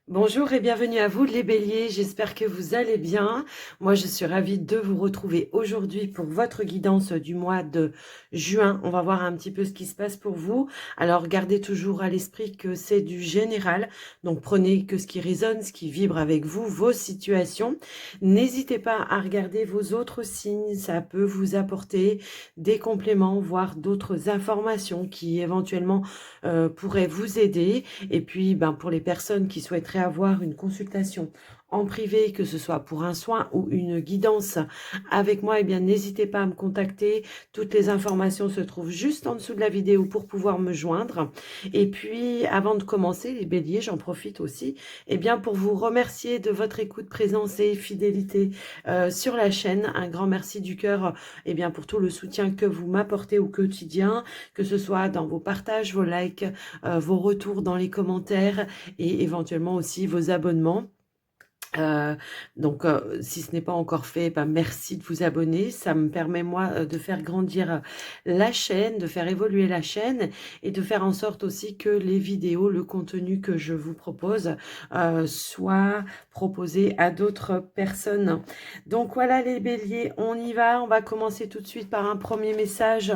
Bonjour et bienvenue à vous les béliers, j'espère que vous allez bien. Moi je suis ravie de vous retrouver aujourd'hui pour votre guidance du mois de juin. On va voir un petit peu ce qui se passe pour vous. Alors gardez toujours à l'esprit que c'est du général, donc prenez que ce qui résonne, ce qui vibre avec vous, vos situations. N'hésitez pas à regarder vos autres signes, ça peut vous apporter des compléments, voire d'autres informations qui éventuellement pourraient vous aider. Et puis, pour les personnes qui souhaiteraient avoir une consultation en privé, que ce soit pour un soin ou une guidance avec moi, eh bien, n'hésitez pas à me contacter. Toutes les informations se trouvent juste en dessous de la vidéo pour pouvoir me joindre. Et puis, avant de commencer, les béliers, j'en profite aussi, pour vous remercier de votre écoute, présence et fidélité sur la chaîne. Un grand merci du cœur, pour tout le soutien que vous m'apportez au quotidien, que ce soit dans vos partages, vos likes, vos retours dans les commentaires et éventuellement aussi vos abonnements. Si ce n'est pas encore fait, merci de vous abonner. Ça me permet, moi, de faire grandir la chaîne, de faire évoluer la chaîne et de faire en sorte aussi que les vidéos, le contenu que je vous propose, soit proposé à d'autres personnes. Donc voilà les béliers, on y va. On va commencer tout de suite par un premier message.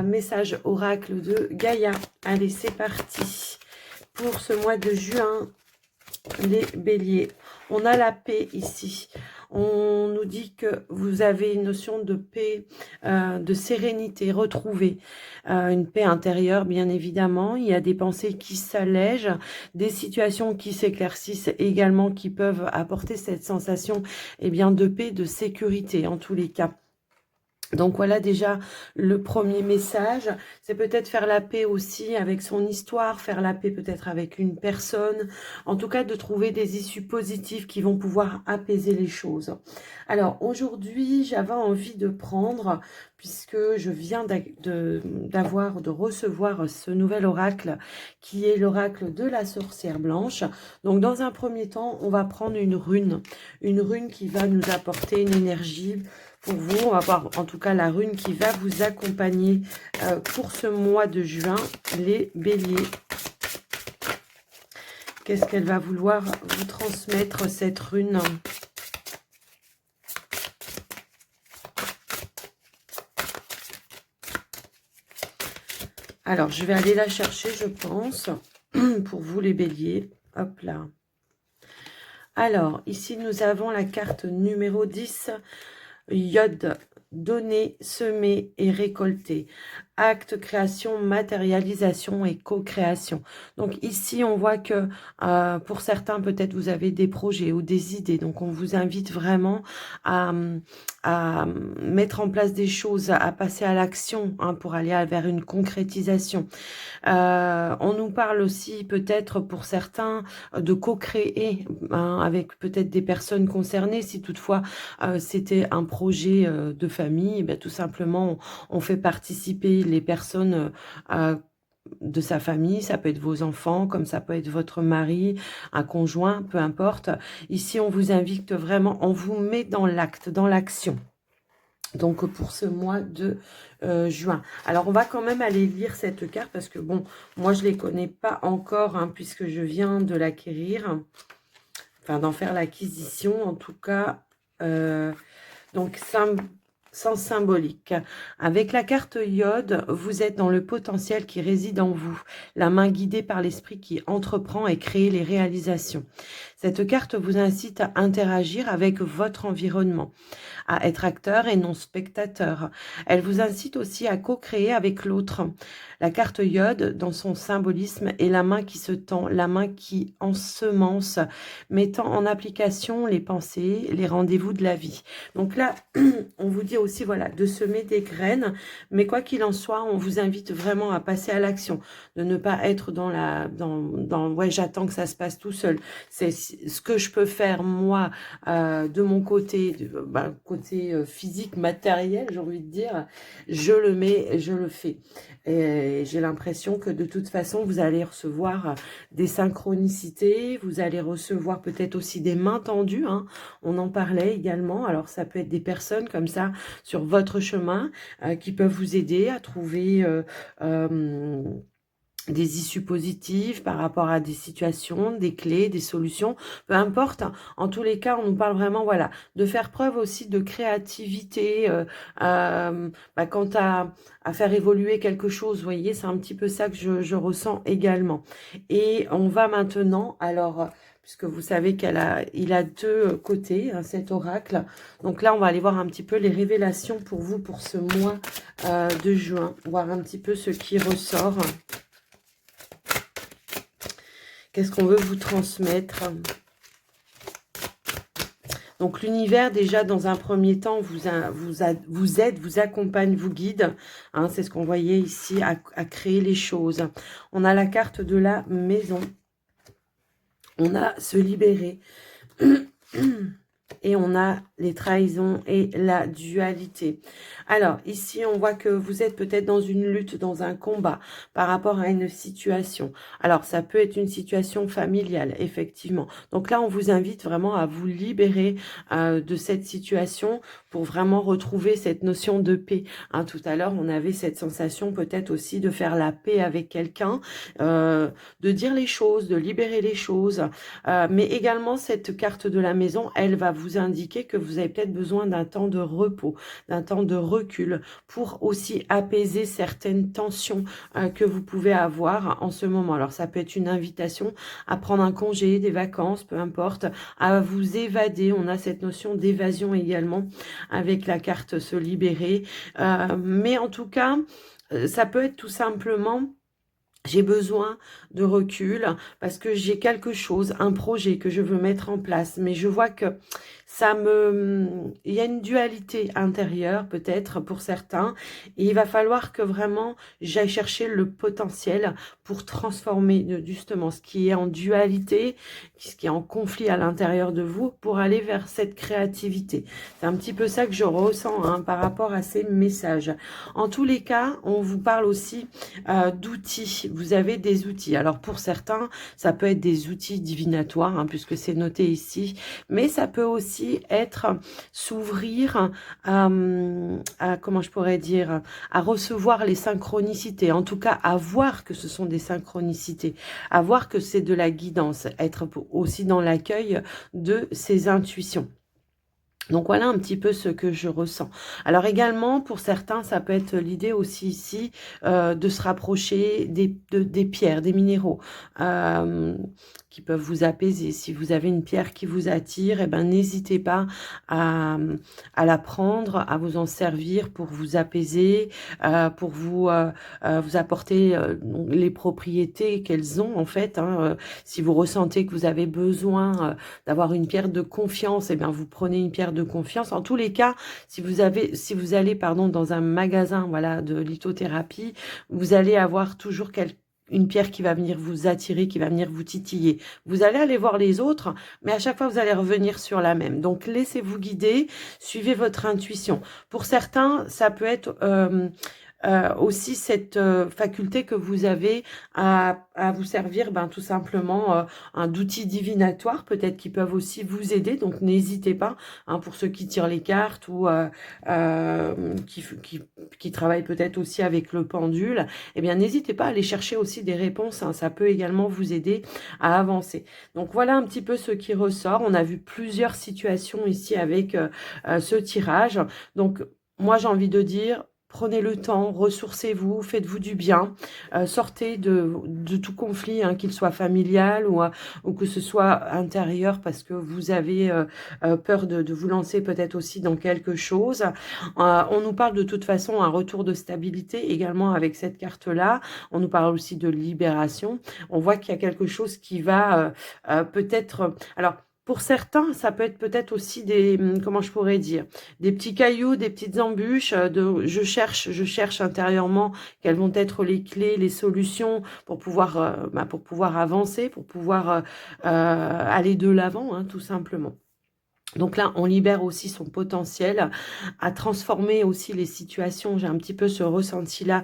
Message oracle de Gaïa. Allez, c'est parti. Pour ce mois de juin, les béliers, on a la paix ici. On nous dit que vous avez une notion de paix, de sérénité retrouvée, une paix intérieure bien évidemment. Il y a des pensées qui s'allègent, des situations qui s'éclaircissent également, qui peuvent apporter cette sensation de paix, de sécurité en tous les cas. Donc voilà déjà le premier message, c'est peut-être faire la paix aussi avec son histoire, faire la paix peut-être avec une personne, en tout cas de trouver des issues positives qui vont pouvoir apaiser les choses. Alors aujourd'hui j'avais envie de prendre, puisque je viens de recevoir ce nouvel oracle qui est l'oracle de la sorcière blanche. Donc dans un premier temps on va prendre une rune qui va nous apporter une énergie. Pour vous, on va voir en tout cas la rune qui va vous accompagner pour ce mois de juin, les béliers. Qu'est-ce qu'elle va vouloir vous transmettre, cette rune ? Alors, je vais aller la chercher, je pense, pour vous les béliers. Hop là. Alors, ici, nous avons la carte numéro 10. Yod, donner, semer et récolter. Acte, création, matérialisation et co-création. Donc ici, on voit que pour certains, peut-être vous avez des projets ou des idées. Donc on vous invite vraiment à mettre en place des choses, à passer à l'action pour aller vers une concrétisation. On nous parle aussi peut-être pour certains de co-créer avec peut-être des personnes concernées. Si toutefois c'était un projet de famille, tout simplement on fait participer les personnes de sa famille, ça peut être vos enfants, comme ça peut être votre mari, un conjoint, peu importe. Ici, on vous invite vraiment, on vous met dans l'acte, dans l'action. Donc, pour ce mois de juin. Alors, on va quand même aller lire cette carte parce que, bon, moi, je ne les connais pas encore puisque je viens de l'acquérir. Enfin, d'en faire l'acquisition, en tout cas. Donc, sens symbolique. Avec la carte Yod, vous êtes dans le potentiel qui réside en vous, la main guidée par l'esprit qui entreprend et crée les réalisations. Cette carte vous incite à interagir avec votre environnement, à être acteur et non spectateur. Elle vous incite aussi à co-créer avec l'autre. La carte Yod, dans son symbolisme, est la main qui se tend, la main qui ensemence, mettant en application les pensées, les rendez-vous de la vie. Donc là, on vous dit aussi, voilà, de semer des graines, mais quoi qu'il en soit, on vous invite vraiment à passer à l'action, de ne pas être ouais, j'attends que ça se passe tout seul. C'est ce que je peux faire, moi, de mon côté, côté physique, matériel, j'ai envie de dire, je le mets, je le fais. Et j'ai l'impression que de toute façon, vous allez recevoir des synchronicités, vous allez recevoir peut-être aussi des mains tendues, on en parlait également. Alors, ça peut être des personnes comme ça sur votre chemin qui peuvent vous aider à trouver des issues positives par rapport à des situations, des clés, des solutions, peu importe. En tous les cas, on nous parle vraiment, voilà, de faire preuve aussi de créativité quant à faire évoluer quelque chose. Vous voyez, c'est un petit peu ça que je ressens également. Et on va maintenant, alors, puisque vous savez il a deux côtés, hein, cet oracle. Donc là, on va aller voir un petit peu les révélations pour vous pour ce mois de juin, voir un petit peu ce qui ressort. Qu'est-ce qu'on veut vous transmettre? Donc, l'univers, déjà, dans un premier temps, vous aide, vous accompagne, vous guide. Hein, c'est ce qu'on voyait ici, à créer les choses. On a la carte de la maison. On a se libérer. Et on a les trahisons et la dualité. Alors, ici, on voit que vous êtes peut-être dans une lutte, dans un combat par rapport à une situation. Alors, ça peut être une situation familiale, effectivement. Donc là, on vous invite vraiment à vous libérer de cette situation pour vraiment retrouver cette notion de paix. Hein, tout à l'heure, on avait cette sensation peut-être aussi de faire la paix avec quelqu'un, de dire les choses, de libérer les choses. Mais également, cette carte de la maison, elle va vous indiquer que vous avez peut-être besoin d'un temps de repos, d'un temps de recul pour aussi apaiser certaines tensions que vous pouvez avoir en ce moment. Alors, ça peut être une invitation à prendre un congé, des vacances, peu importe, à vous évader. On a cette notion d'évasion également avec la carte se libérer. Mais en tout cas, ça peut être tout simplement... J'ai besoin de recul parce que j'ai quelque chose, un projet que je veux mettre en place. Mais je vois que il y a une dualité intérieure peut-être pour certains. Et il va falloir que vraiment j'aille chercher le potentiel pour transformer justement ce qui est en dualité, ce qui est en conflit à l'intérieur de vous pour aller vers cette créativité. C'est un petit peu ça que je ressens hein, par rapport à ces messages. En tous les cas, on vous parle aussi d'outils. Vous avez des outils. Alors pour certains, ça peut être des outils divinatoires, hein, puisque c'est noté ici, mais ça peut aussi être s'ouvrir à, comment je pourrais dire, à recevoir les synchronicités, en tout cas à voir que ce sont des synchronicités, à voir que c'est de la guidance, être aussi dans l'accueil de ses intuitions. Donc voilà un petit peu ce que je ressens. Alors également, pour certains, ça peut être l'idée aussi ici de se rapprocher des pierres, des minéraux qui peuvent vous apaiser. Si vous avez une pierre qui vous attire, eh ben, n'hésitez pas à la prendre, à vous en servir pour vous apaiser, pour vous apporter les propriétés qu'elles ont en fait. Hein, si vous ressentez que vous avez besoin d'avoir une pierre de confiance, eh bien vous prenez une pierre de confiance. En tous les cas, si vous allez dans un magasin voilà de lithothérapie, vous allez avoir toujours une pierre qui va venir vous attirer, qui va venir vous titiller. Vous allez aller voir les autres, mais à chaque fois, vous allez revenir sur la même. Donc, laissez-vous guider, suivez votre intuition. Pour certains, ça peut être aussi cette faculté que vous avez à vous servir tout simplement d'outils divinatoires, peut-être qui peuvent aussi vous aider. Donc, n'hésitez pas, hein, pour ceux qui tirent les cartes ou qui travaillent peut-être aussi avec le pendule, eh bien, n'hésitez pas à aller chercher aussi des réponses. Hein, ça peut également vous aider à avancer. Donc, voilà un petit peu ce qui ressort. On a vu plusieurs situations ici avec ce tirage. Donc, moi, j'ai envie de dire... Prenez le temps, ressourcez-vous, faites-vous du bien, sortez de tout conflit, hein, qu'il soit familial ou que ce soit intérieur parce que vous avez peur de vous lancer peut-être aussi dans quelque chose. On nous parle de toute façon un retour de stabilité également avec cette carte-là. On nous parle aussi de libération. On voit qu'il y a quelque chose qui va peut-être... Alors, pour certains, ça peut être peut-être aussi comment je pourrais dire, des petits cailloux, des petites embûches. Je cherche intérieurement quelles vont être les clés, les solutions pour pouvoir avancer, pour pouvoir aller de l'avant, hein, tout simplement. Donc là, on libère aussi son potentiel à transformer aussi les situations. J'ai un petit peu ce ressenti-là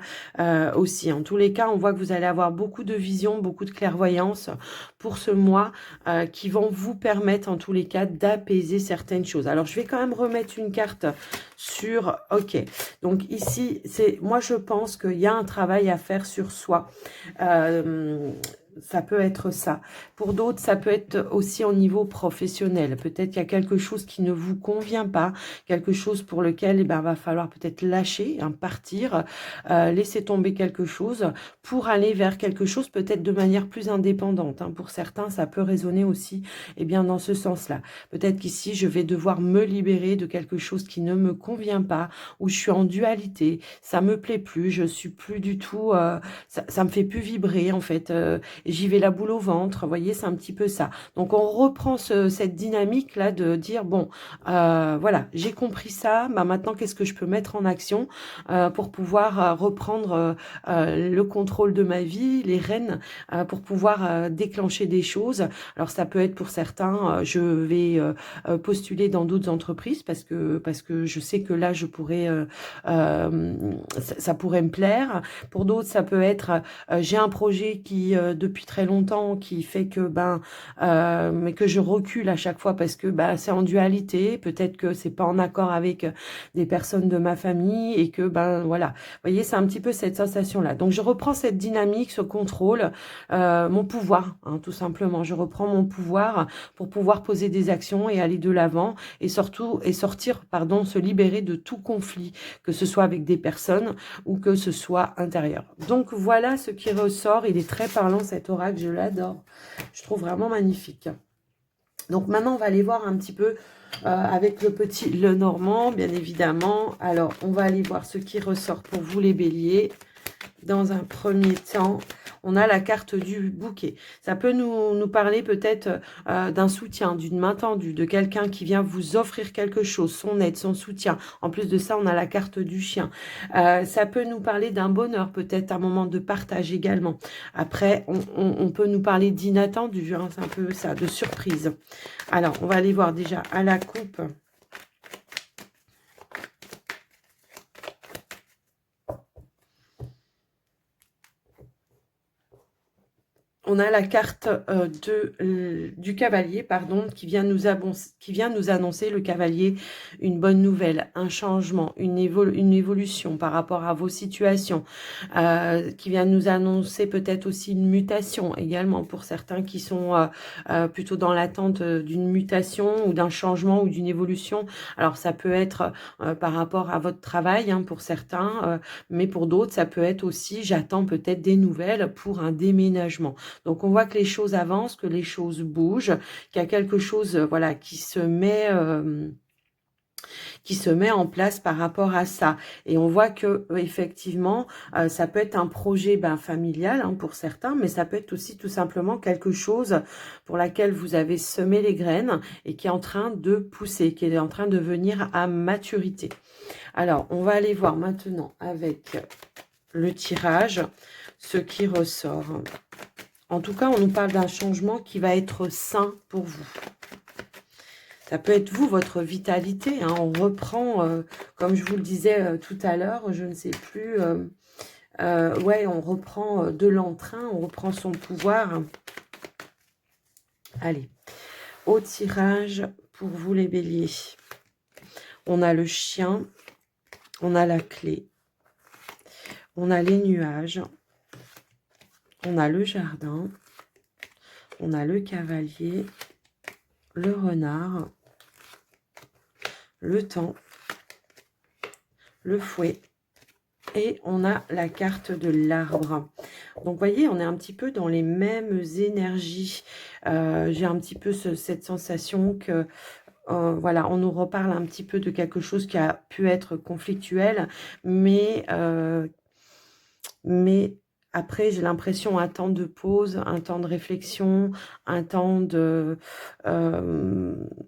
aussi. En tous les cas, on voit que vous allez avoir beaucoup de vision, beaucoup de clairvoyance pour ce mois qui vont vous permettre en tous les cas d'apaiser certaines choses. Alors, je vais quand même remettre une carte sur... Ok, donc ici, moi je pense qu'il y a un travail à faire sur soi. Ça peut être ça. Pour d'autres, ça peut être aussi au niveau professionnel. Peut-être qu'il y a quelque chose qui ne vous convient pas, quelque chose pour lequel il va falloir peut-être lâcher, partir, laisser tomber quelque chose pour aller vers quelque chose peut-être de manière plus indépendante. Pour certains, ça peut résonner aussi bien, dans ce sens-là. Peut-être qu'ici, je vais devoir me libérer de quelque chose qui ne me convient pas, où je suis en dualité, ça me plaît plus, je suis plus du tout... ça me fait plus vibrer en fait. J'y vais la boule au ventre, vous voyez, c'est un petit peu ça. Donc, on reprend cette dynamique-là de dire, bon, voilà, j'ai compris ça, bah, maintenant, qu'est-ce que je peux mettre en action pour pouvoir reprendre le contrôle de ma vie, les rênes, pour pouvoir déclencher des choses. Alors, ça peut être pour certains, je vais postuler dans d'autres entreprises parce que je sais que là, je pourrais, ça pourrait me plaire. Pour d'autres, ça peut être, j'ai un projet qui, depuis très longtemps, qui fait que, mais que je recule à chaque fois parce que c'est en dualité. Peut-être que c'est pas en accord avec des personnes de ma famille et que, voilà. Vous voyez, c'est un petit peu cette sensation-là. Donc, je reprends cette dynamique, ce contrôle, mon pouvoir, tout simplement. Je reprends mon pouvoir pour pouvoir poser des actions et aller de l'avant et surtout, se libérer de tout conflit, que ce soit avec des personnes ou que ce soit intérieur. Donc voilà ce qui ressort. Il est très parlant cet oracle, je l'adore. Je trouve vraiment magnifique. Donc maintenant on va aller voir un petit peu avec le petit Lenormand, bien évidemment. Alors on va aller voir ce qui ressort pour vous les béliers. Dans un premier temps, on a la carte du bouquet. Ça peut nous parler peut-être d'un soutien, d'une main tendue, de quelqu'un qui vient vous offrir quelque chose, son aide, son soutien. En plus de ça, on a la carte du chien. Ça peut nous parler d'un bonheur, peut-être un moment de partage également. Après, on peut nous parler d'inattendu, c'est un peu ça, de surprise. Alors, on va aller voir déjà à la coupe. On a la carte du cavalier, pardon, qui vient nous annoncer, le cavalier, une bonne nouvelle, un changement, une évolution par rapport à vos situations, qui vient nous annoncer peut-être aussi une mutation également pour certains qui sont plutôt dans l'attente d'une mutation ou d'un changement ou d'une évolution. Alors ça peut être par rapport à votre travail pour certains, mais pour d'autres ça peut être aussi j'attends peut-être des nouvelles pour un déménagement. Donc, on voit que les choses avancent, que les choses bougent, qu'il y a quelque chose voilà, qui se met en place par rapport à ça. Et on voit que effectivement, ça peut être un projet familial pour certains, mais ça peut être aussi tout simplement quelque chose pour laquelle vous avez semé les graines et qui est en train de pousser, qui est en train de venir à maturité. Alors, on va aller voir maintenant avec le tirage ce qui ressort. En tout cas, on nous parle d'un changement qui va être sain pour vous. Ça peut être vous, votre vitalité. On reprend, comme je vous le disais tout à l'heure, je ne sais plus. Ouais, on reprend de l'entrain, on reprend son pouvoir. Allez, au tirage pour vous les béliers. On a le chien, on a la clé, on a les nuages, on a le jardin, on a le cavalier, le renard, le temps, le fouet et on a la carte de l'arbre. Donc, vous voyez, on est un petit peu dans les mêmes énergies. J'ai un petit peu cette sensation que, voilà, on nous reparle un petit peu de quelque chose qui a pu être conflictuel, mais après, j'ai l'impression un temps de pause, un temps de réflexion, un temps de...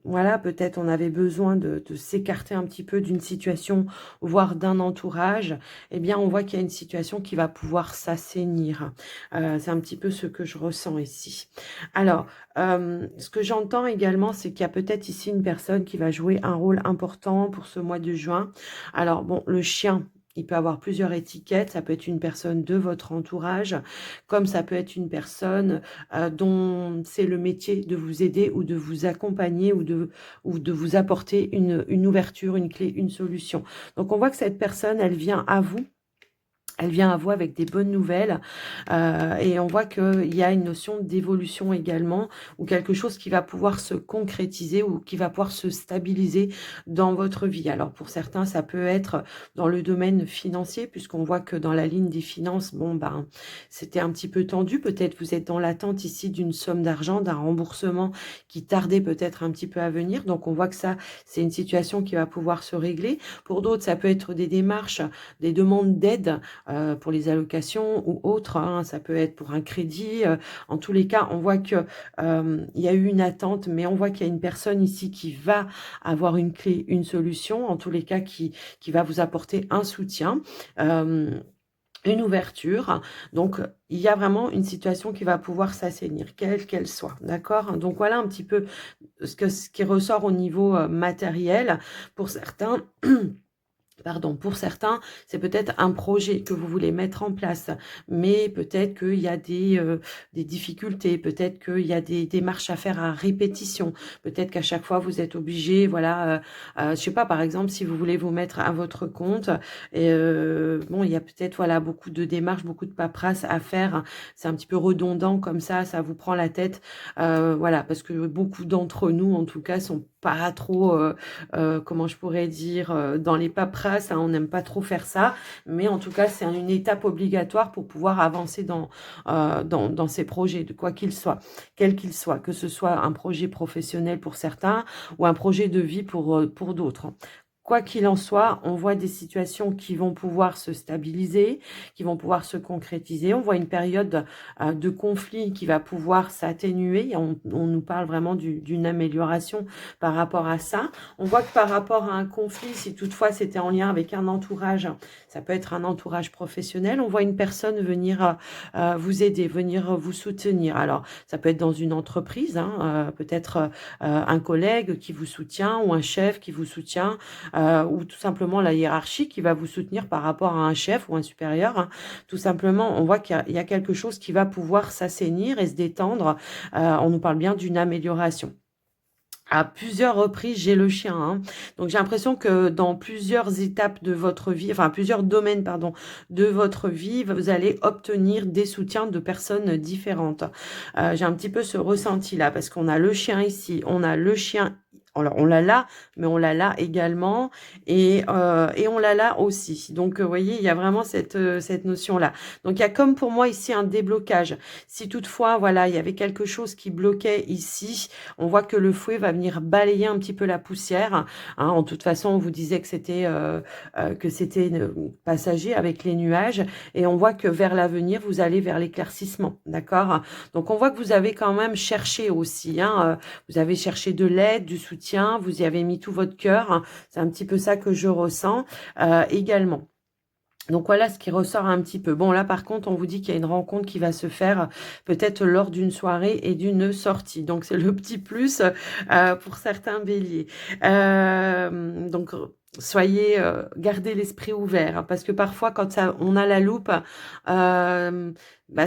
voilà, peut-être on avait besoin de s'écarter un petit peu d'une situation, voire d'un entourage. Eh bien, on voit qu'il y a une situation qui va pouvoir s'assainir. C'est un petit peu ce que je ressens ici. Alors, ce que j'entends également, c'est qu'il y a peut-être ici une personne qui va jouer un rôle important pour ce mois de juin. Alors, bon, le chien... Il peut avoir plusieurs étiquettes, ça peut être une personne de votre entourage, comme ça peut être une personne dont c'est le métier de vous aider ou de vous accompagner ou de vous apporter une ouverture, une clé, une solution. Donc on voit que cette personne, elle vient à vous. Elle vient à vous avec des bonnes nouvelles et on voit qu'il y a une notion d'évolution également ou quelque chose qui va pouvoir se concrétiser ou qui va pouvoir se stabiliser dans votre vie. Alors pour certains, ça peut être dans le domaine financier puisqu'on voit que dans la ligne des finances, bon ben c'était un petit peu tendu. Peut-être vous êtes dans l'attente ici d'une somme d'argent, d'un remboursement qui tardait peut-être un petit peu à venir. Donc on voit que ça, c'est une situation qui va pouvoir se régler. Pour d'autres, ça peut être des démarches, des demandes d'aide pour les allocations ou autres, hein, ça peut être pour un crédit. En tous les cas, on voit que il y a eu une attente, mais on voit qu'il y a une personne ici qui va avoir une clé, une solution, en tous les cas qui va vous apporter un soutien. Une ouverture, donc il y a vraiment une situation qui va pouvoir s'assainir, quelle qu'elle soit, d'accord? Donc voilà un petit peu ce qui ressort au niveau matériel. Pour certains, pardon, pour certains, c'est peut-être un projet que vous voulez mettre en place, mais peut-être qu'il y a des difficultés, peut-être qu'il y a des démarches à faire à répétition, peut-être qu'à chaque fois vous êtes obligé, voilà, je sais pas, par exemple, si vous voulez vous mettre à votre compte, et bon, il y a peut-être, voilà, beaucoup de démarches, beaucoup de paperasse à faire, c'est un petit peu redondant comme ça vous prend la tête, voilà, parce que beaucoup d'entre nous, en tout cas, sont pas trop, comment je pourrais dire, dans les paperasses, hein, on n'aime pas trop faire ça, mais en tout cas, c'est une étape obligatoire pour pouvoir avancer dans ces projets, de quoi qu'il soit, quel qu'il soit, que ce soit un projet professionnel pour certains ou un projet de vie pour d'autres. Quoi qu'il en soit, on voit des situations qui vont pouvoir se stabiliser, qui vont pouvoir se concrétiser. On voit une période de conflit qui va pouvoir s'atténuer. On nous parle vraiment d'une amélioration par rapport à ça. On voit que par rapport à un conflit, si toutefois c'était en lien avec un entourage, ça peut être un entourage professionnel, on voit une personne venir vous aider, venir vous soutenir. Alors, ça peut être dans une entreprise, hein, peut-être un collègue qui vous soutient ou un chef qui vous soutient, ou tout simplement la hiérarchie qui va vous soutenir par rapport à un chef ou un supérieur. Hein. Tout simplement, on voit qu'il y a quelque chose qui va pouvoir s'assainir et se détendre. On nous parle bien d'une amélioration. À plusieurs reprises, j'ai le chien. Hein. Donc, j'ai l'impression que dans plusieurs étapes de votre vie, enfin, plusieurs domaines, pardon, de votre vie, vous allez obtenir des soutiens de personnes différentes. J'ai un petit peu ce ressenti-là parce qu'on a le chien ici, on a le chien. Alors, on l'a là, mais on l'a là également et on l'a là aussi. Donc, vous voyez, il y a vraiment cette notion-là. Donc, il y a comme pour moi ici un déblocage. Si toutefois, voilà, il y avait quelque chose qui bloquait ici, on voit que le fouet va venir balayer un petit peu la poussière. Hein. En toute façon, on vous disait que c'était passager avec les nuages et on voit que vers l'avenir, vous allez vers l'éclaircissement. D'accord? Donc, on voit que vous avez quand même cherché aussi. Hein, vous avez cherché de l'aide, du soutien, vous y avez mis tout votre cœur. Hein. C'est un petit peu ça que je ressens également. Donc voilà ce qui ressort un petit peu. Bon là par contre on vous dit qu'il y a une rencontre qui va se faire peut-être lors d'une soirée et d'une sortie. Donc c'est le petit plus pour certains béliers. Donc soyez, gardez l'esprit ouvert hein, parce que parfois quand on a la loupe,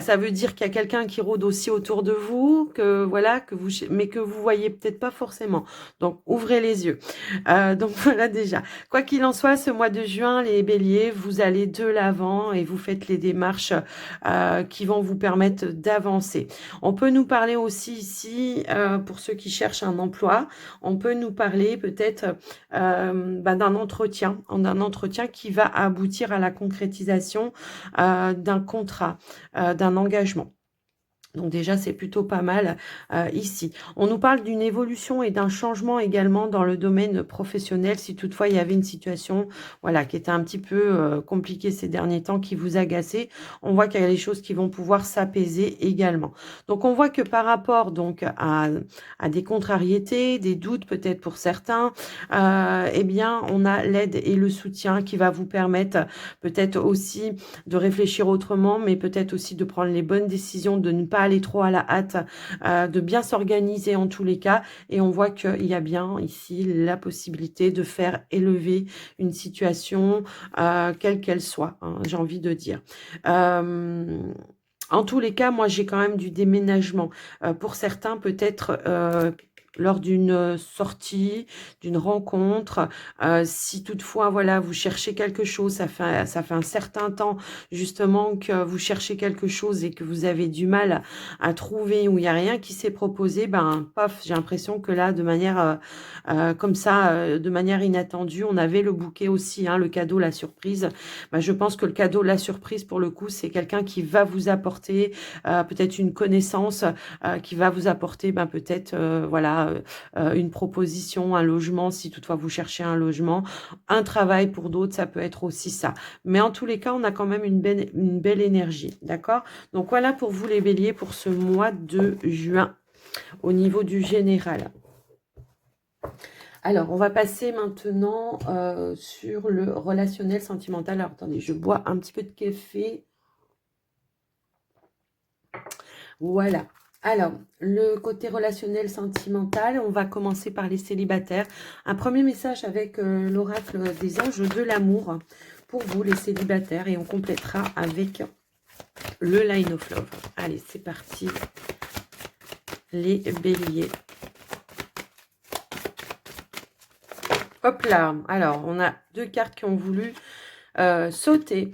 ça veut dire qu'il y a quelqu'un qui rôde aussi autour de vous, que voilà, mais que vous voyez peut-être pas forcément. Donc ouvrez les yeux. Donc voilà déjà. Quoi qu'il en soit, ce mois de juin, les béliers, vous allez de l'avant et vous faites les démarches qui vont vous permettre d'avancer. On peut nous parler aussi ici, pour ceux qui cherchent un emploi, on peut nous parler peut-être d'un entretien qui va aboutir à la concrétisation d'un contrat, d'un engagement. Donc déjà, c'est plutôt pas mal ici. On nous parle d'une évolution et d'un changement également dans le domaine professionnel. Si toutefois, il y avait une situation voilà, qui était un petit peu compliquée ces derniers temps, qui vous agaçait, on voit qu'il y a des choses qui vont pouvoir s'apaiser également. Donc, on voit que par rapport donc à des contrariétés, des doutes peut-être pour certains, eh bien, on a l'aide et le soutien qui va vous permettre peut-être aussi de réfléchir autrement, mais peut-être aussi de prendre les bonnes décisions, de ne pas aller trop à la hâte, de bien s'organiser en tous les cas. Et on voit qu'il y a bien ici la possibilité de faire élever une situation, quelle qu'elle soit, hein, j'ai envie de dire. En tous les cas, moi, j'ai quand même du déménagement. Pour certains, peut-être lors d'une sortie, d'une rencontre, si toutefois, voilà, vous cherchez quelque chose, ça fait un certain temps, justement, que vous cherchez quelque chose et que vous avez du mal à trouver, où il n'y a rien qui s'est proposé, ben, paf, j'ai l'impression que là, de manière comme ça, de manière inattendue, on avait le bouquet aussi, hein, le cadeau, la surprise. Ben, je pense que le cadeau, la surprise, pour le coup, c'est quelqu'un qui va vous apporter peut-être une connaissance, qui va vous apporter ben, peut-être, voilà, une proposition, un logement, si toutefois vous cherchez un logement, un travail pour d'autres, ça peut être aussi ça. Mais en tous les cas, on a quand même une belle énergie, d'accord? Donc voilà pour vous les béliers pour ce mois de juin au niveau du général. Alors, on va passer maintenant sur le relationnel sentimental. Alors, attendez, je bois un petit peu de café. Voilà. Alors, le côté relationnel sentimental, on va commencer par les célibataires. Un premier message avec l'oracle des anges de l'amour pour vous, les célibataires. Et on complétera avec le line of love. Allez, c'est parti. Les béliers. Hop là. Alors, on a deux cartes qui ont voulu sauter.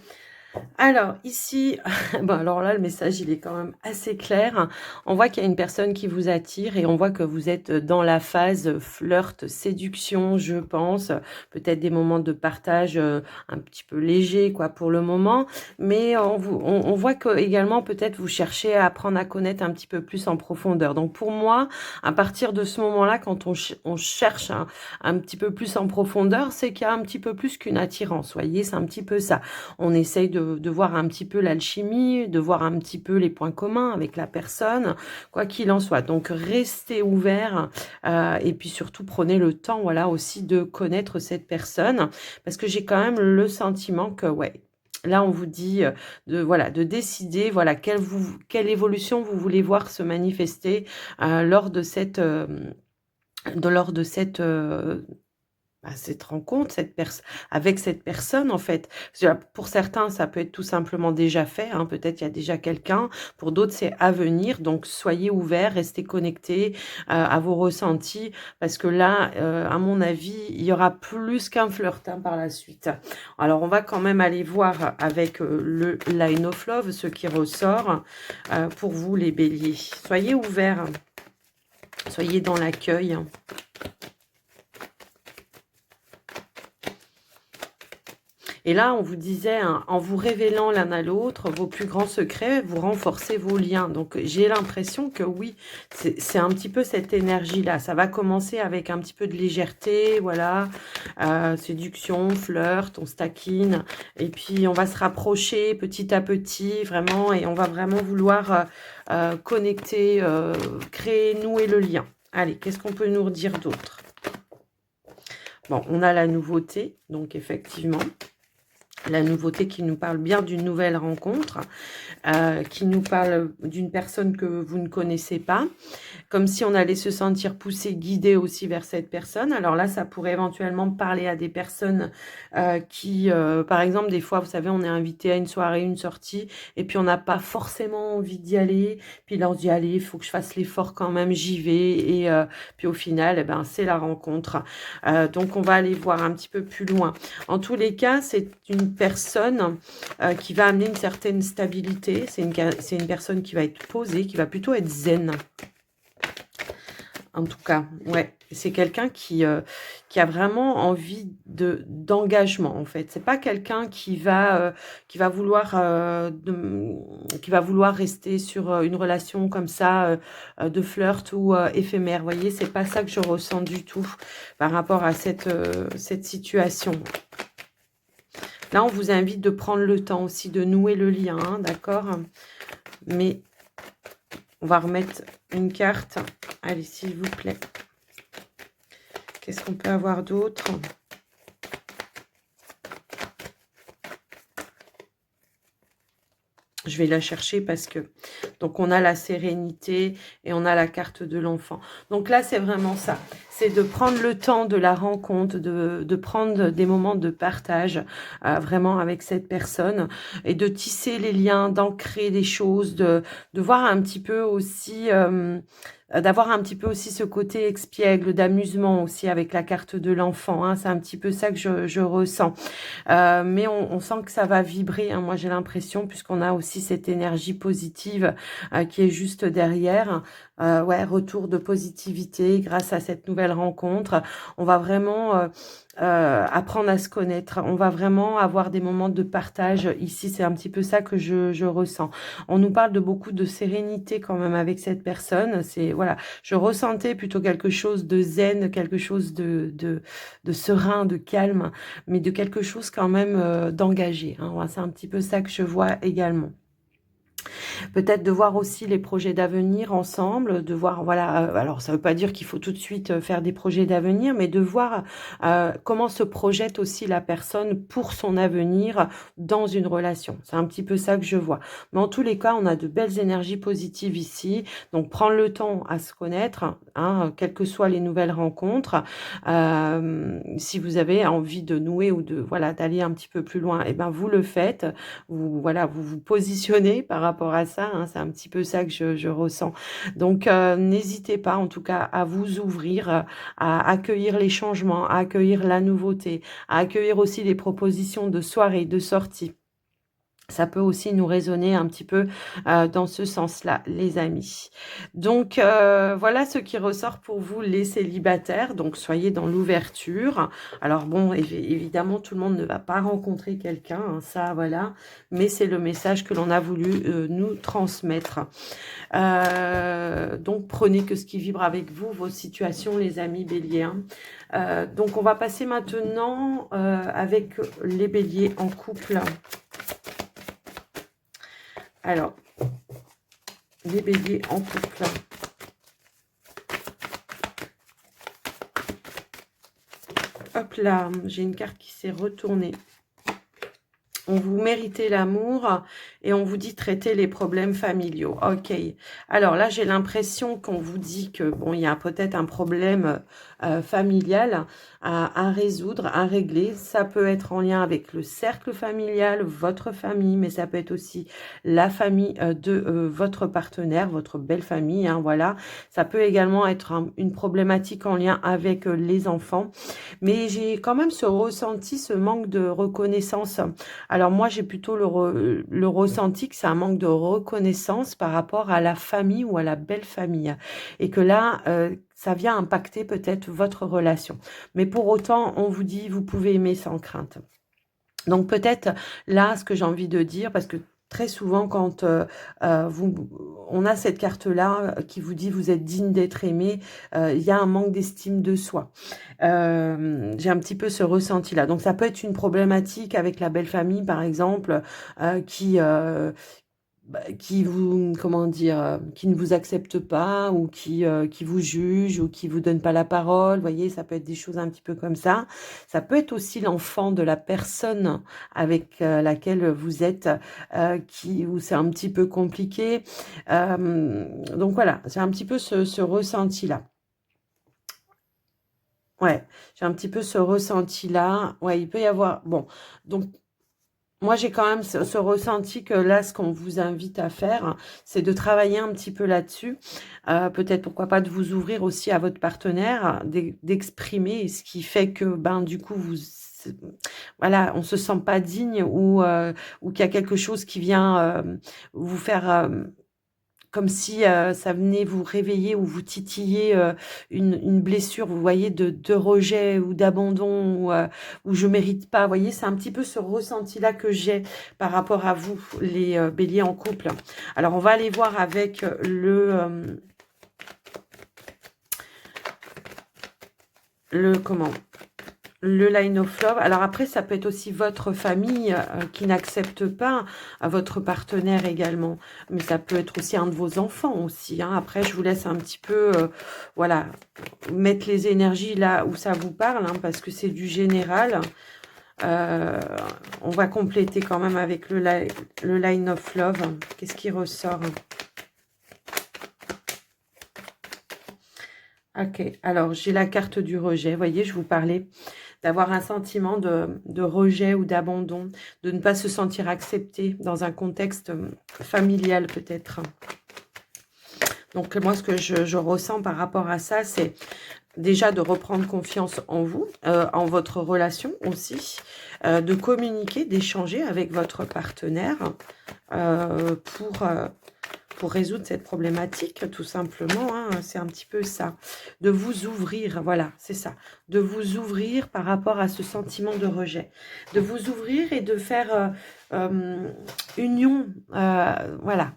Alors, ici, bon, alors là, le message, il est quand même assez clair. On voit qu'il y a une personne qui vous attire et on voit que vous êtes dans la phase flirt, séduction, je pense. Peut-être des moments de partage un petit peu légers, quoi, pour le moment. Mais on voit que également, peut-être, vous cherchez à apprendre à connaître un petit peu plus en profondeur. Donc, pour moi, à partir de ce moment-là, quand on cherche un petit peu plus en profondeur, c'est qu'il y a un petit peu plus qu'une attirance. Vous voyez, c'est un petit peu ça. On essaye de voir un petit peu l'alchimie, de voir un petit peu les points communs avec la personne, quoi qu'il en soit. Donc, restez ouvert et puis surtout, prenez le temps, voilà, aussi de connaître cette personne parce que j'ai quand même le sentiment que, ouais, là, on vous dit de décider, voilà, quelle évolution vous voulez voir se manifester lors de cette cette rencontre, avec cette personne, en fait. Pour certains, ça peut être tout simplement déjà fait, hein, peut-être il y a déjà quelqu'un. Pour d'autres, c'est à venir. Donc, soyez ouverts, restez connectés à vos ressentis, parce que là, à mon avis, il y aura plus qu'un flirt par la suite. Alors, on va quand même aller voir avec le line of love, ce qui ressort pour vous, les béliers. Soyez ouverts, soyez dans l'accueil. Et là, on vous disait, hein, en vous révélant l'un à l'autre vos plus grands secrets, vous renforcez vos liens. Donc, j'ai l'impression que oui, c'est un petit peu cette énergie-là. Ça va commencer avec un petit peu de légèreté, voilà, séduction, flirt, on se taquine. Et puis, on va se rapprocher petit à petit, vraiment, et on va vraiment vouloir connecter, créer, nouer le lien. Allez, qu'est-ce qu'on peut nous redire d'autre? Bon, on a la nouveauté, donc effectivement... La nouveauté qui nous parle bien d'une nouvelle rencontre, qui nous parle d'une personne que vous ne connaissez pas, comme si on allait se sentir poussé, guidé aussi vers cette personne. Alors là, ça pourrait éventuellement parler à des personnes qui, par exemple, des fois, vous savez, on est invité à une soirée, une sortie, et puis on n'a pas forcément envie d'y aller. Puis là, on se dit, allez, il faut que je fasse l'effort quand même, j'y vais. Et puis au final, eh ben, c'est la rencontre. Donc, on va aller voir un petit peu plus loin. En tous les cas, c'est une personne qui va amener une certaine stabilité. C'est une personne qui va être posée, qui va plutôt être zen. en tout cas. Ouais, c'est quelqu'un qui a vraiment envie d'engagement, en fait. C'est pas quelqu'un qui va vouloir qui va vouloir rester sur une relation comme ça de flirt ou éphémère. Vous voyez, c'est pas ça que je ressens du tout par rapport à cette situation. Là, on vous invite de prendre le temps aussi de nouer le lien, hein, d'accord? Mais on va remettre une carte. Allez, s'il vous plaît. Qu'est-ce qu'on peut avoir d'autre? Je vais la chercher parce que... Donc, on a la sérénité et on a la carte de l'enfant. Donc là, c'est vraiment ça. C'est de prendre le temps de la rencontre, de prendre des moments de partage vraiment avec cette personne et de tisser les liens, d'ancrer des choses, de voir un petit peu aussi... d'avoir un petit peu aussi ce côté expiègle, d'amusement aussi avec la carte de l'enfant. Hein. C'est un petit peu ça que je ressens. Mais on sent que ça va vibrer. Hein. Moi, j'ai l'impression, puisqu'on a aussi cette énergie positive qui est juste derrière. Ouais, retour de positivité grâce à cette nouvelle rencontre. On va vraiment apprendre à se connaître. On va vraiment avoir des moments de partage. Ici, c'est un petit peu ça que je ressens. On nous parle de beaucoup de sérénité quand même avec cette personne. C'est voilà, je ressentais plutôt quelque chose de zen, quelque chose de serein, de calme, mais de quelque chose quand même d'engagé. Hein. Voilà, c'est un petit peu ça que je vois également. Peut-être de voir aussi les projets d'avenir ensemble, de voir, voilà, alors ça ne veut pas dire qu'il faut tout de suite faire des projets d'avenir, mais de voir comment se projette aussi la personne pour son avenir dans une relation. C'est un petit peu ça que je vois. Mais en tous les cas, on a de belles énergies positives ici, donc prendre le temps à se connaître, hein, quelles que soient les nouvelles rencontres. Si vous avez envie de nouer ou de voilà d'aller un petit peu plus loin, et ben vous le faites. Vous voilà, vous vous positionnez par rapport à ça. Hein, c'est un petit peu ça que je ressens. Donc n'hésitez pas, en tout cas, à vous ouvrir, à accueillir les changements, à accueillir la nouveauté, à accueillir aussi les propositions de soirée, de sortie. Ça peut aussi nous résonner un petit peu dans ce sens-là, les amis. Donc, voilà ce qui ressort pour vous, les célibataires. Donc, soyez dans l'ouverture. Alors, bon, évidemment, tout le monde ne va pas rencontrer quelqu'un, hein, ça, voilà. Mais c'est le message que l'on a voulu nous transmettre. Donc, prenez que ce qui vibre avec vous, vos situations, les amis béliers. Hein. Donc, on va passer maintenant avec les béliers en couple. Alors, les béliers en couple. Hop là, j'ai une carte qui s'est retournée. On vous méritez l'amour et on vous dit traiter les problèmes familiaux. Ok. Alors là, j'ai l'impression qu'on vous dit que bon, il y a peut-être un problème familial à résoudre, à régler. Ça peut être en lien avec le cercle familial, votre famille, mais ça peut être aussi la famille de votre partenaire, votre belle famille. Hein, voilà. Ça peut également être une problématique en lien avec les enfants. Mais j'ai quand même ce ressenti, ce manque de reconnaissance. Alors moi, j'ai plutôt le ressenti que c'est un manque de reconnaissance par rapport à la famille ou à la belle famille. Et que là, ça vient impacter peut-être votre relation. Mais pour autant, on vous dit, vous pouvez aimer sans crainte. Donc peut-être là, ce que j'ai envie de dire, parce que très souvent, quand on a cette carte-là qui vous dit vous êtes digne d'être aimé, il y a un manque d'estime de soi. J'ai un petit peu ce ressenti-là. Donc, ça peut être une problématique avec la belle famille, par exemple, qui vous, comment dire, qui ne vous accepte pas ou qui vous juge ou qui vous donne pas la parole. Vous voyez, ça peut être des choses un petit peu comme ça. Ça peut être aussi l'enfant de la personne avec laquelle vous êtes, où c'est un petit peu compliqué. Donc voilà, c'est un petit peu ce ressenti-là. Ouais, j'ai un petit peu ce ressenti-là. Ouais, il peut y avoir... Bon, donc moi, j'ai quand même ce ressenti que là, ce qu'on vous invite à faire, c'est de travailler un petit peu là-dessus. Peut-être, pourquoi pas, de vous ouvrir aussi à votre partenaire, d'exprimer ce qui fait que, ben, du coup, voilà, on se sent pas digne ou qu'il y a quelque chose qui vient vous faire... comme si ça venait vous réveiller ou vous titiller une blessure, vous voyez, de rejet ou d'abandon ou je mérite pas. Vous voyez, c'est un petit peu ce ressenti-là que j'ai par rapport à vous, les béliers en couple. Alors, on va aller voir avec comment le line of love. Alors après, ça peut être aussi votre famille qui n'accepte pas votre partenaire également. Mais ça peut être aussi un de vos enfants aussi. Hein. Après, je vous laisse un petit peu, voilà, mettre les énergies là où ça vous parle, hein, parce que c'est du général. On va compléter quand même avec le line of love. Qu'est-ce qui ressort? Ok, alors j'ai la carte du rejet. Vous voyez, je vous parlais d'avoir un sentiment de rejet ou d'abandon, de ne pas se sentir accepté dans un contexte familial peut-être. Donc moi, ce que je ressens par rapport à ça, c'est déjà de reprendre confiance en vous, en votre relation aussi, de communiquer, d'échanger avec votre partenaire pour résoudre cette problématique, tout simplement, hein, c'est un petit peu ça. De vous ouvrir, voilà, c'est ça. De vous ouvrir par rapport à ce sentiment de rejet. De vous ouvrir et de faire union, voilà.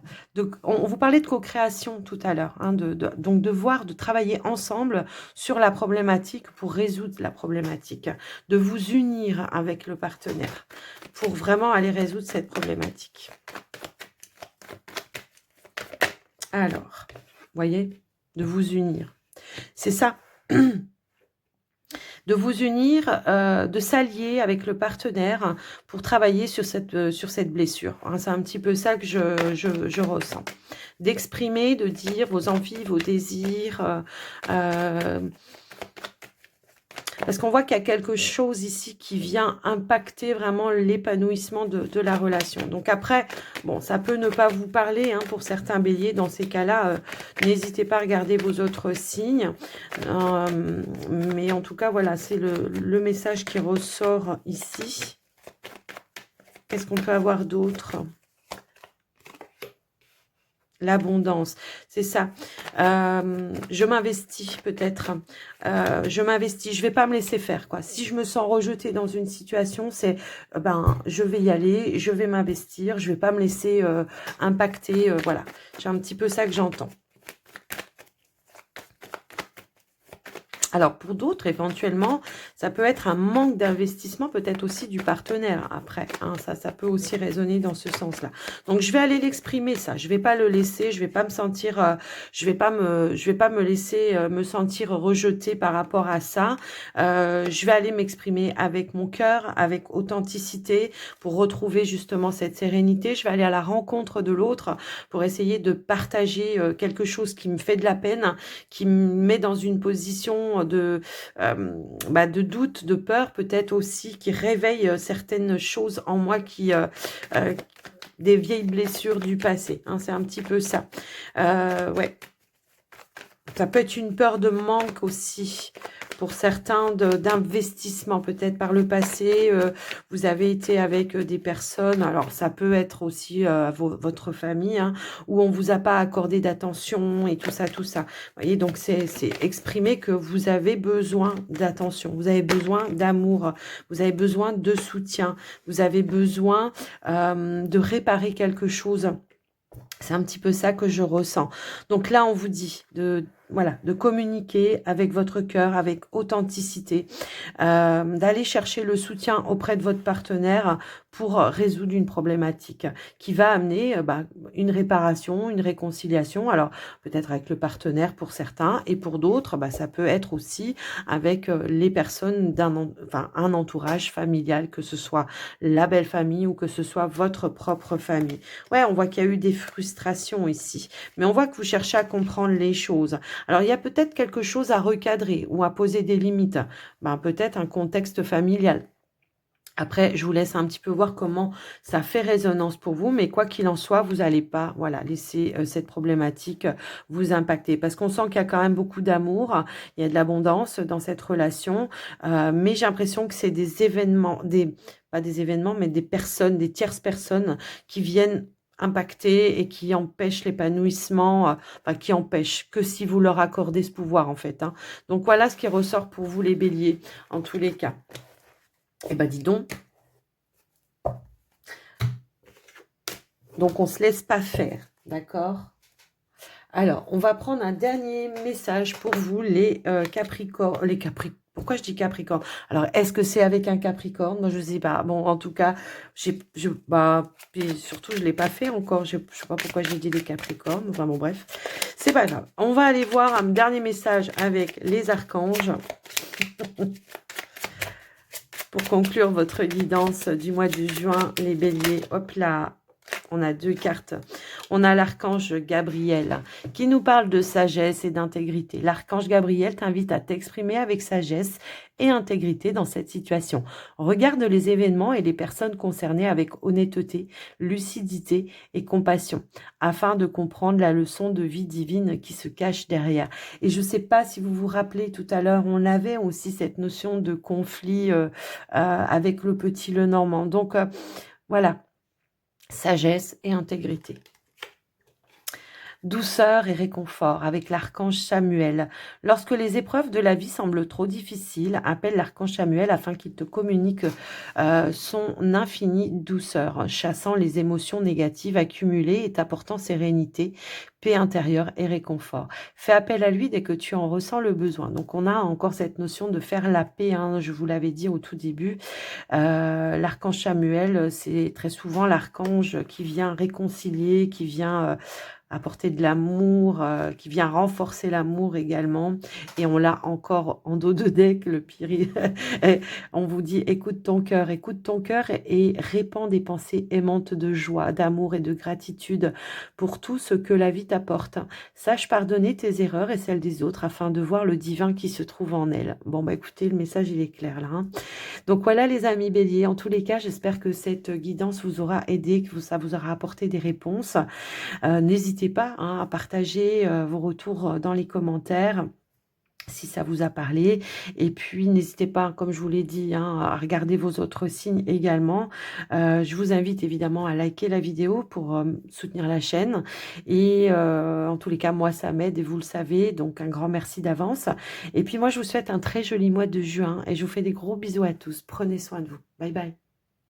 On vous parlait de co-création tout à l'heure, hein, donc de travailler ensemble sur la problématique pour résoudre la problématique. De vous unir avec le partenaire pour vraiment aller résoudre cette problématique. Alors, voyez, de vous unir. C'est ça. De vous unir, de s'allier avec le partenaire pour travailler sur cette blessure. Hein, c'est un petit peu ça que je ressens. D'exprimer, de dire vos envies, vos désirs. Parce qu'on voit qu'il y a quelque chose ici qui vient impacter vraiment l'épanouissement de la relation. Donc après, bon, ça peut ne pas vous parler hein, pour certains béliers. Dans ces cas-là, n'hésitez pas à regarder vos autres signes. Mais en tout cas, voilà, c'est le message qui ressort ici. Qu'est-ce qu'on peut avoir d'autre ? L'abondance, c'est ça. Je m'investis peut-être. Je m'investis. Je vais pas me laisser faire, quoi. Si je me sens rejetée dans une situation, c'est je vais y aller, je vais m'investir, je vais pas me laisser impacter. Voilà. C'est un petit peu ça que j'entends. Alors, pour d'autres, éventuellement, ça peut être un manque d'investissement, peut-être aussi du partenaire après. Hein, ça peut aussi résonner dans ce sens-là. Donc, je vais aller l'exprimer, ça. Je vais pas le laisser, je vais pas me sentir, je vais pas me laisser me sentir rejetée par rapport à ça. Je vais aller m'exprimer avec mon cœur, avec authenticité, pour retrouver justement cette sérénité. Je vais aller à la rencontre de l'autre pour essayer de partager quelque chose qui me fait de la peine, qui me met dans une position de doute, de peur peut-être aussi, qui réveille certaines choses en moi des vieilles blessures du passé. Hein, c'est un petit peu ça. Ouais. Ça peut être une peur de manque aussi. Pour certains, d'investissement peut-être par le passé. Vous avez été avec des personnes, alors ça peut être aussi votre famille, hein, où on vous a pas accordé d'attention et tout ça, tout ça. Vous voyez, donc c'est exprimer que vous avez besoin d'attention, vous avez besoin d'amour, vous avez besoin de soutien, vous avez besoin de réparer quelque chose. C'est un petit peu ça que je ressens. Donc là, on vous dit de communiquer avec votre cœur, avec authenticité, d'aller chercher le soutien auprès de votre partenaire pour résoudre une problématique qui va amener une réparation, une réconciliation. Alors, peut-être avec le partenaire pour certains et pour d'autres, ça peut être aussi avec les personnes un entourage familial, que ce soit la belle famille ou que ce soit votre propre famille. Ouais, on voit qu'il y a eu des frustrations ici, mais on voit que vous cherchez à comprendre les choses. Alors, il y a peut-être quelque chose à recadrer ou à poser des limites. Peut-être un contexte familial. Après, je vous laisse un petit peu voir comment ça fait résonance pour vous, mais quoi qu'il en soit, vous n'allez pas laisser cette problématique vous impacter. Parce qu'on sent qu'il y a quand même beaucoup d'amour, il y a de l'abondance dans cette relation, mais j'ai l'impression que c'est des événements, pas des événements, mais des personnes, des tierces personnes qui viennent impactés et qui empêchent l'épanouissement, enfin qui empêchent que si vous leur accordez ce pouvoir en fait. Hein. Donc voilà ce qui ressort pour vous les béliers, en tous les cas. Eh ben dis donc. Donc on ne se laisse pas faire, d'accord? Alors, on va prendre un dernier message pour vous, les Capricornes. Les Capricornes. Pourquoi je dis Capricorne? Alors, est-ce que c'est avec un Capricorne? Moi, je ne sais pas. Bon, en tout cas, puis surtout, je ne l'ai pas fait encore. Je ne sais pas pourquoi j'ai dit les Capricornes. Enfin, bon, bref. C'est pas grave. On va aller voir un dernier message avec les archanges. Pour conclure votre guidance du mois de juin, les béliers. Hop là. On a 2 cartes. On a l'archange Gabriel qui nous parle de sagesse et d'intégrité. L'archange Gabriel t'invite à t'exprimer avec sagesse et intégrité dans cette situation. Regarde les événements et les personnes concernées avec honnêteté, lucidité et compassion afin de comprendre la leçon de vie divine qui se cache derrière. Et je ne sais pas si vous vous rappelez tout à l'heure, on avait aussi cette notion de conflit avec le petit Lenormand. Donc voilà. Sagesse et intégrité. Douceur et réconfort avec l'archange Samuel. Lorsque les épreuves de la vie semblent trop difficiles, appelle l'archange Samuel afin qu'il te communique son infinie douceur, chassant les émotions négatives accumulées et t'apportant sérénité, paix intérieure et réconfort. Fais appel à lui dès que tu en ressens le besoin. Donc on a encore cette notion de faire la paix, hein, je vous l'avais dit au tout début. L'archange Samuel, c'est très souvent l'archange qui vient réconcilier, qui vient apporter de l'amour, qui vient renforcer l'amour également. Et on l'a encore en dos de deck, le pire. On vous dit, écoute ton cœur et répand des pensées aimantes de joie, d'amour et de gratitude pour tout ce que la vie t'apporte. Sache pardonner tes erreurs et celles des autres afin de voir le divin qui se trouve en elles. Bon, bah écoutez, le message, il est clair là. Hein. Donc voilà les amis béliers, en tous les cas, j'espère que cette guidance vous aura aidé, que ça vous aura apporté des réponses. N'hésitez pas hein, à partager vos retours dans les commentaires si ça vous a parlé. Et puis, n'hésitez pas, comme je vous l'ai dit, hein, à regarder vos autres signes également. Je vous invite évidemment à liker la vidéo pour soutenir la chaîne. Et en tous les cas, moi, ça m'aide et vous le savez. Donc, un grand merci d'avance. Et puis, moi, je vous souhaite un très joli mois de juin et je vous fais des gros bisous à tous. Prenez soin de vous. Bye bye.